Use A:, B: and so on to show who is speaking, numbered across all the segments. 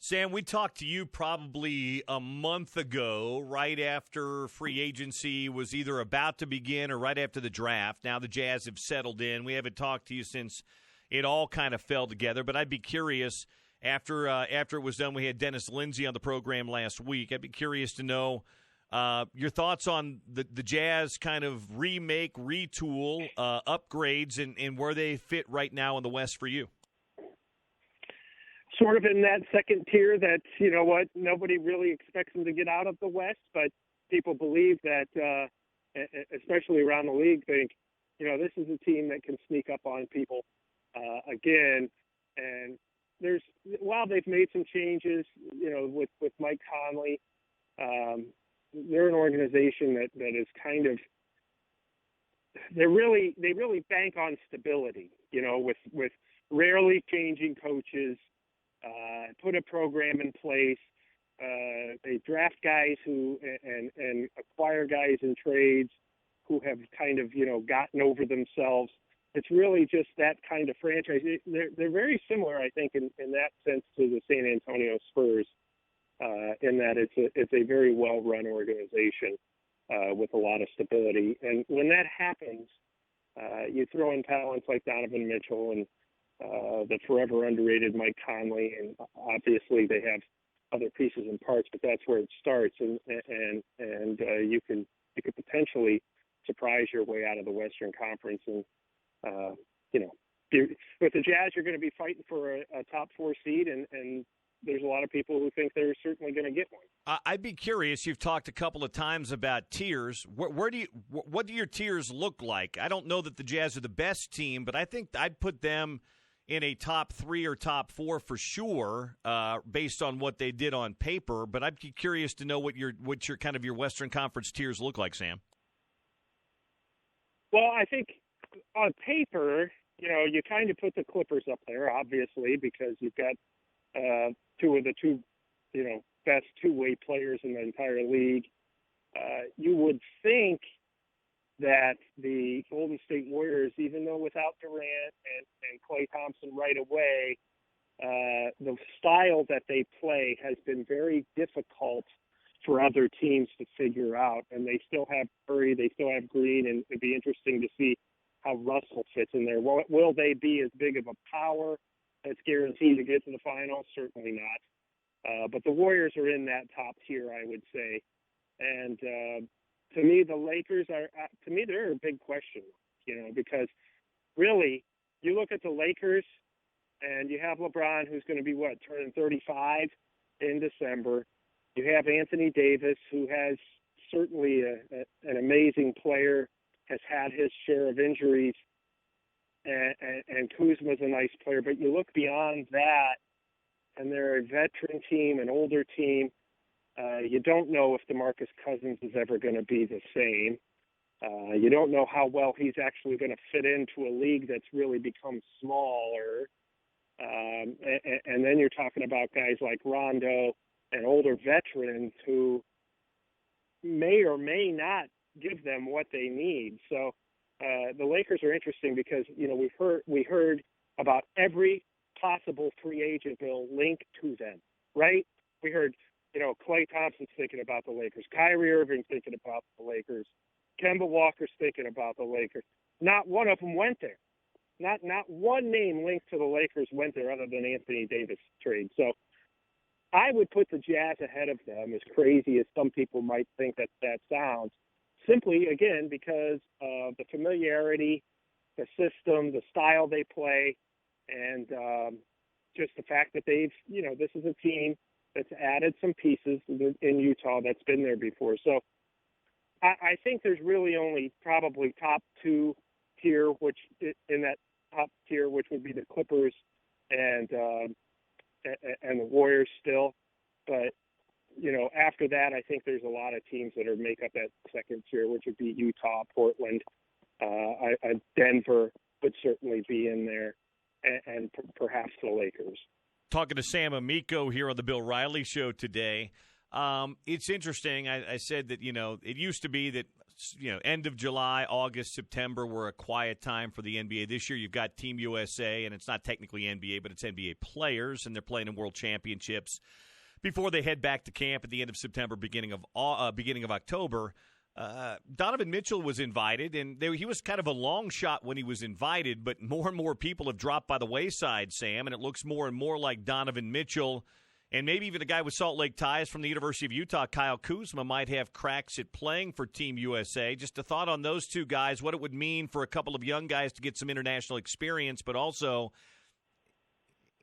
A: Sam, we talked to you probably a month ago, right after free agency was either about to begin or right after the draft. Now the Jazz have settled in. We haven't talked to you since it all kind of fell together, but I'd be curious, after it was done, we had Dennis Lindsay on the program last week. I'd be curious to know your thoughts on the Jazz kind of remake, retool, upgrades, and where they fit right now in the West for you.
B: Sort of in that second tier that, you know what, nobody really expects them to get out of the West, but people believe that, especially around the league, think, you know, this is a team that can sneak up on people again. And while they've made some changes, you know, with Mike Conley, they're an organization that is kind of, they really bank on stability, you know, with rarely changing coaches. Put a program in place. They draft guys and acquire guys in trades who have kind of, you know, gotten over themselves. It's really just that kind of franchise. They're very similar, I think, in that sense to the San Antonio Spurs, in that it's a very well-run organization with a lot of stability. And when that happens, you throw in talents like Donovan Mitchell and the forever underrated Mike Conley, and obviously they have other pieces and parts, but that's where it starts. And you could potentially surprise your way out of the Western Conference. And you know, with the Jazz, you're going to be fighting for a top 4 seed, and there's a lot of people who think they're certainly going to get one.
A: I'd be curious. You've talked a couple of times about tiers. What do your tiers look like? I don't know that the Jazz are the best team, but I think I'd put them in a top 3 or top 4 for sure, based on what they did on paper. But I'd be curious to know what your kind of your Western Conference tiers look like, Sam.
B: Well, I think on paper, you know, you kind of put the Clippers up there, obviously, because you've got two of the you know, best two-way players in the entire league. You would think that the Golden State Warriors, even though without Durant and Klay Thompson right away, the style that they play has been very difficult for other teams to figure out. And they still have Curry, they still have Green, and it'd be interesting to see how Russell fits in there. Will they be as big of a power that's guaranteed to get to the finals? Certainly not. But the Warriors are in that top tier, I would say. And to me, the Lakers they're a big question, you know, because really you look at the Lakers and you have LeBron, who's going to be turning 35 in December. You have Anthony Davis, who has certainly an amazing player, has had his share of injuries, and Kuzma's a nice player. But you look beyond that, and they're a veteran team, an older team. You don't know if DeMarcus Cousins is ever going to be the same. You don't know how well he's actually going to fit into a league that's really become smaller. And then you're talking about guys like Rondo and older veterans who may or may not give them what they need. So the Lakers are interesting because, you know, we heard about every possible free agent bill linked to them, right? We heard, you know, Klay Thompson's thinking about the Lakers, Kyrie Irving's thinking about the Lakers, Kemba Walker's thinking about the Lakers. Not one of them went there. Not one name linked to the Lakers went there other than Anthony Davis trade. So I would put the Jazz ahead of them, as crazy as some people might think that sounds, simply, again, because of the familiarity, the system, the style they play, and just the fact that they've, you know, this is a team that's added some pieces in Utah that's been there before. So I think there's really only probably top 2 tier, which in that top tier, which would be the Clippers and the Warriors still. But, you know, after that, I think there's a lot of teams that make up that second tier, which would be Utah, Portland, Denver would certainly be in there, and perhaps the Lakers.
A: Talking to Sam Amico here on the Bill Riley Show today. It's interesting. I said that, you know, it used to be that end of July, August, September were a quiet time for the NBA. This year you've got Team USA, and it's not technically NBA, but it's NBA players, and they're playing in World Championships before they head back to camp at the end of September, beginning of October. Donovan Mitchell was invited, and he was kind of a long shot when he was invited, but more and more people have dropped by the wayside, Sam, and it looks more and more like Donovan Mitchell and maybe even a guy with Salt Lake ties from the University of Utah, Kyle Kuzma, might have cracks at playing for Team USA. Just a thought on those two guys, what it would mean for a couple of young guys to get some international experience, but also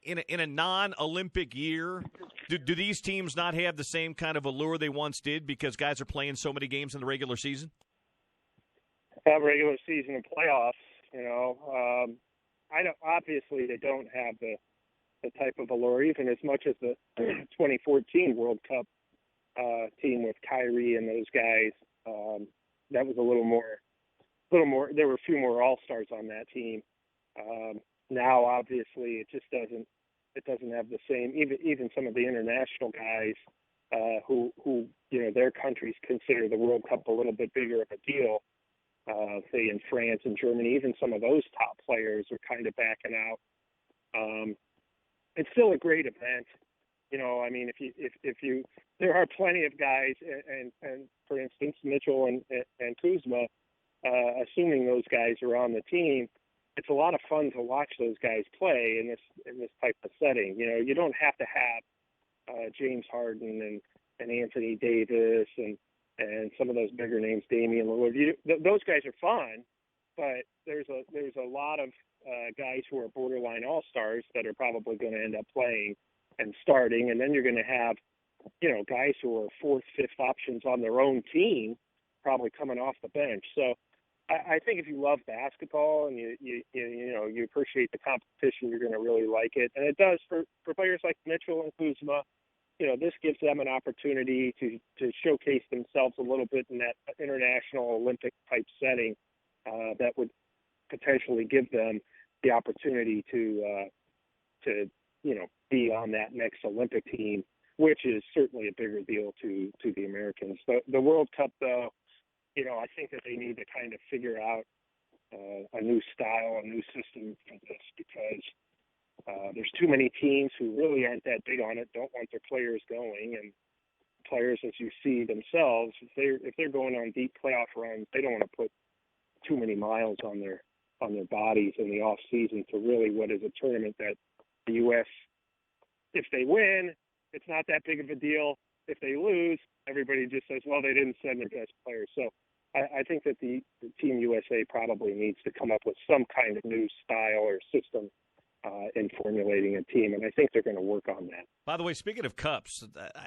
A: in a non-Olympic year, do these teams not have the same kind of allure they once did because guys are playing so many games in the regular season?
B: Regular season and playoffs, obviously they don't have the type of allure, even as much as the 2014 World Cup team with Kyrie and those guys. That was a little more. There were a few more All-Stars on that team. Now, obviously, it just doesn't. It doesn't have the same. Even some of the international guys who their countries consider the World Cup a little bit bigger of a deal. Say in France and Germany, even some of those top players are kind of backing out. It's still a great event. If you there are plenty of guys, and for instance, Mitchell and Kuzma, assuming those guys are on the team, it's a lot of fun to watch those guys play in this type of setting. You don't have to have James Harden and Anthony Davis and some of those bigger names, Damian Lillard. Those guys are fun, but there's a lot of guys who are borderline all-stars that are probably going to end up playing and starting, and then you're going to have guys who are fourth, fifth options on their own team probably coming off the bench. So I think if you love basketball and you appreciate the competition, you're going to really like it. And it does for players like Mitchell and Kuzma. This gives them an opportunity to showcase themselves a little bit in that international Olympic type setting that would potentially give them the opportunity to be on that next Olympic team, which is certainly a bigger deal to the Americans. The World Cup, though, I think that they need to kind of figure out a new style, a new system for this, because there's too many teams who really aren't that big on it, don't want their players going, and players, as you see themselves, if they're going on deep playoff runs, they don't want to put too many miles on their bodies in the off season for really what is a tournament that the U.S., if they win, it's not that big of a deal. If they lose, everybody just says, well, they didn't send their best players. So I think that the Team USA probably needs to come up with some kind of new style or system in formulating a team, and I think they're going to work on that.
A: By the way, speaking of cups,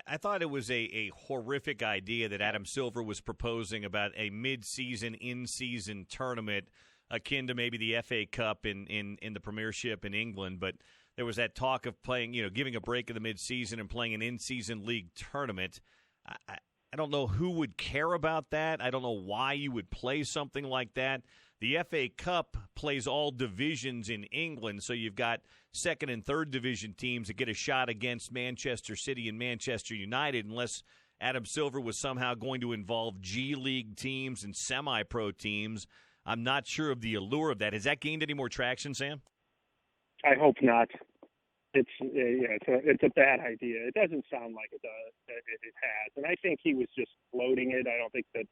A: I thought it was a horrific idea that Adam Silver was proposing about a mid-season, in-season tournament akin to maybe the FA Cup in the Premiership in England, but there was that talk of playing, giving a break in the mid-season and playing an in-season league tournament. I don't know who would care about that. I don't know why you would play something like that. The FA Cup plays all divisions in England, so you've got second and third division teams that get a shot against Manchester City and Manchester United, unless Adam Silver was somehow going to involve G League teams and semi-pro teams. I'm not sure of the allure of that. Has that gained any more traction, Sam?
B: I hope not. It's a bad idea. It doesn't sound like it does. It has, and I think he was just floating it. I don't think that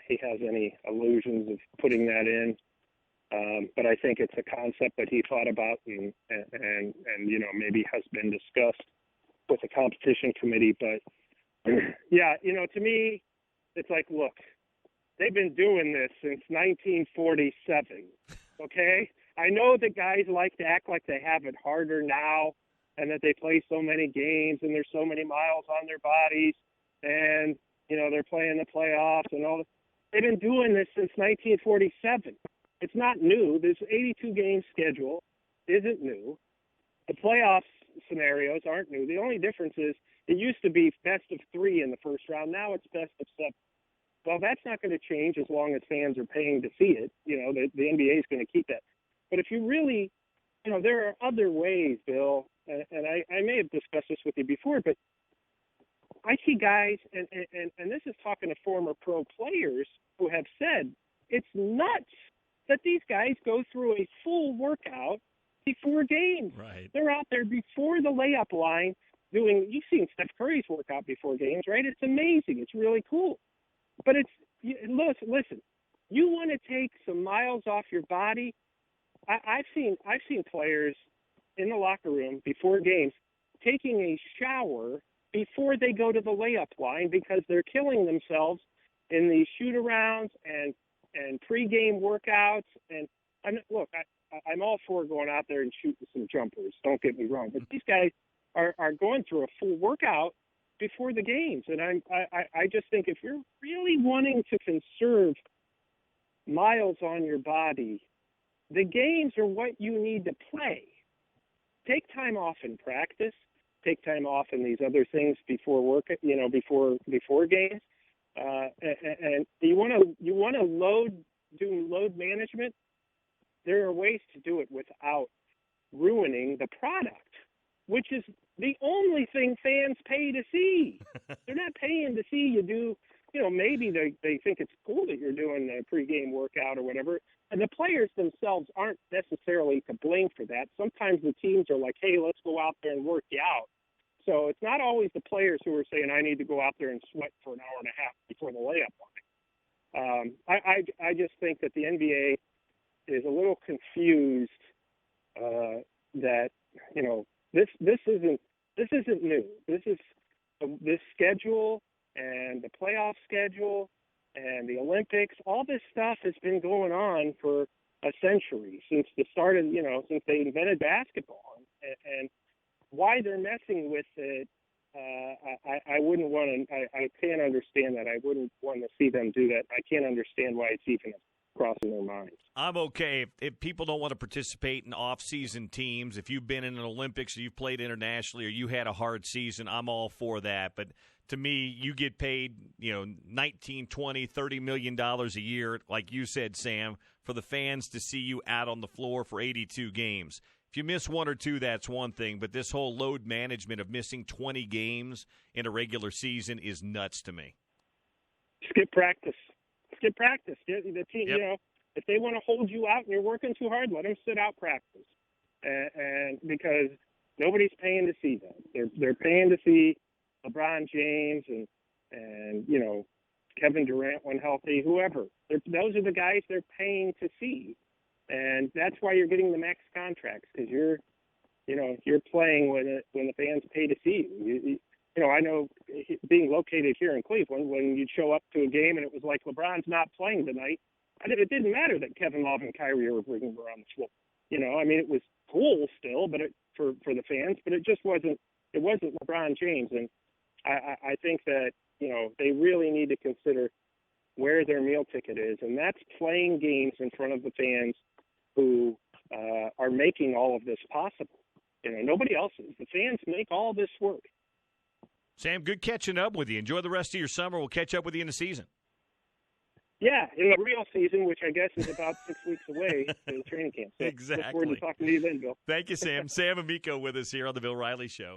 B: he has any illusions of putting that in. But I think it's a concept that he thought about and maybe has been discussed with the competition committee. But yeah, to me, it's like, look, they've been doing this since 1947. Okay. I know that guys like to act like they have it harder now and that they play so many games and there's so many miles on their bodies and, they're playing the playoffs and all this. They've been doing this since 1947. It's not new. This 82-game schedule isn't new. The playoff scenarios aren't new. The only difference is it used to be best of 3 in the first round. Now it's best of 7. Well, that's not going to change as long as fans are paying to see it. The NBA is going to keep that. But if you really, there are other ways, Bill, and I may have discussed this with you before, but I see guys, and this is talking to former pro players who have said it's nuts that these guys go through a full workout before games.
A: Right.
B: They're out there before the layup line doing, you've seen Steph Curry's workout before games, right? It's amazing. It's really cool. But listen, you want to take some miles off your body. I've seen players in the locker room before games taking a shower before they go to the layup line because they're killing themselves in these shoot-arounds and pre-game workouts. And I'm all for going out there and shooting some jumpers. Don't get me wrong, but these guys are going through a full workout before the games, and I just think if you're really wanting to conserve miles on your body, the games are what you need to play. Take time off in practice. Take time off in these other things before work. Before games. And you want to do load management. There are ways to do it without ruining the product, which is the only thing fans pay to see. They're not paying to see you do. Maybe they think it's cool that you're doing a pregame workout or whatever. And the players themselves aren't necessarily to blame for that. Sometimes the teams are like, hey, let's go out there and work you out. So it's not always the players who are saying, I need to go out there and sweat for an hour and a half before the layup line. I just think that the NBA is a little confused that, this isn't new. This schedule and the playoff schedule and the Olympics, all this stuff has been going on for a century, since the start of, since they invented basketball. And why they're messing with it, I wouldn't want to, I can't understand that. I wouldn't want to see them do that. I can't understand why it's even crossing their minds.
A: I'm okay if people don't want to participate in off-season teams. If you've been in an Olympics or you've played internationally or you had a hard season, I'm all for that. But to me, you get paid, $19, $20, $30 million a year, like you said, Sam, for the fans to see you out on the floor for 82 games. If you miss one or two, that's one thing. But this whole load management of missing 20 games in a regular season is nuts to me.
B: Skip practice. The team,
A: yep.
B: If they want to hold you out and you're working too hard, let them sit out practice. And because nobody's paying to see that. They're paying to see LeBron James and Kevin Durant when healthy, whoever. Those are the guys they're paying to see. And that's why you're getting the max contracts, because you're playing when the fans pay to see you. I know being located here in Cleveland, when you'd show up to a game and it was like LeBron's not playing tonight, it didn't matter that Kevin Love and Kyrie were bringing around the floor. It was cool still, but for the fans, but it just wasn't. It wasn't LeBron James, and I think that they really need to consider where their meal ticket is, and that's playing games in front of the fans who are making all of this possible. Nobody else is. The fans make all this work.
A: Sam, good catching up with you. Enjoy the rest of your summer. We'll catch up with you in the season.
B: Yeah, in the real season, which I guess is about 6 weeks away to the training camp. So
A: exactly.
B: Look forward to talking to you then, Bill.
A: Thank you, Sam. Sam Amico with us here on the Bill Riley Show.